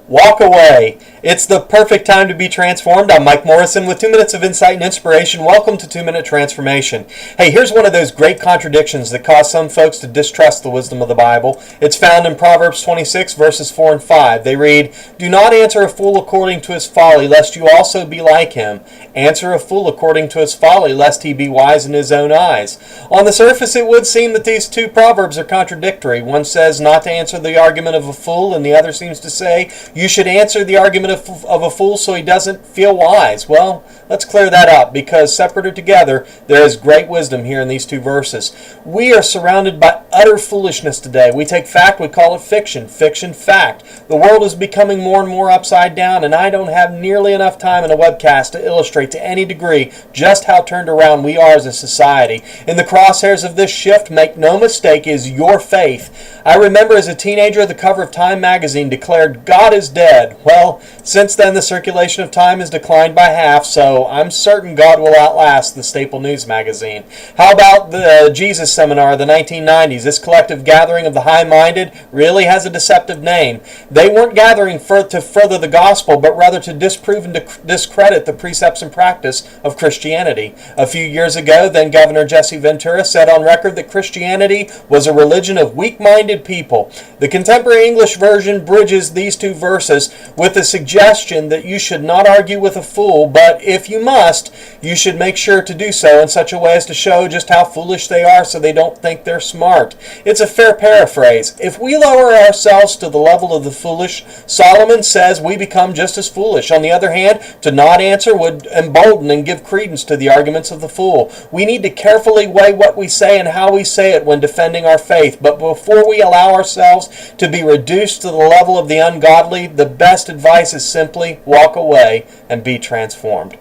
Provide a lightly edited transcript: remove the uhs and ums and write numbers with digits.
Walk away. It's the perfect time to be transformed. I'm Mike Morrison with 2 minutes of insight and inspiration. Welcome to 2 Minute Transformation. Hey, here's one of those great contradictions that cause some folks to distrust the wisdom of the Bible. It's found in Proverbs 26, verses 4 and 5. They read, "Do not answer a fool according to his folly, lest you also be like him. Answer a fool according to his folly, lest he be wise in his own eyes." On the surface, it would seem that these two proverbs are contradictory. One says not to answer the argument of a fool, and the other seems to say you should answer the argument of a fool so he doesn't feel wise. Well, let's clear that up, because separate or together, there is great wisdom here in these two verses. We are surrounded by utter foolishness today. We take fact, we call it fiction. Fiction, fact. The world is becoming more and more upside down, and I don't have nearly enough time in a webcast to illustrate to any degree just how turned around we are as a society. In the crosshairs of this shift, make no mistake, is your faith. I remember as a teenager, the cover of Time magazine declared, "God is dead." Well, since then the circulation of Time has declined by half, so I'm certain God will outlast the staple news magazine. How about the Jesus Seminar of the 1990s? This collective gathering of the high-minded really has a deceptive name. They weren't gathering to further the gospel, but rather to disprove and discredit the precepts and practice of Christianity. A few years ago, then Governor Jesse Ventura said on record that Christianity was a religion of weak-minded people. The contemporary English version bridges these two verses with the suggestion that you should not argue with a fool, but if you must, you should make sure to do so in such a way as to show just how foolish they are so they don't think they're smart. It's a fair paraphrase. If we lower ourselves to the level of the foolish, Solomon says we become just as foolish. On the other hand, to not answer would embolden and give credence to the arguments of the fool. We need to carefully weigh what we say and how we say it when defending our faith, but before we allow ourselves to be reduced to the level of the ungodly, the best advice is simply walk away and be transformed.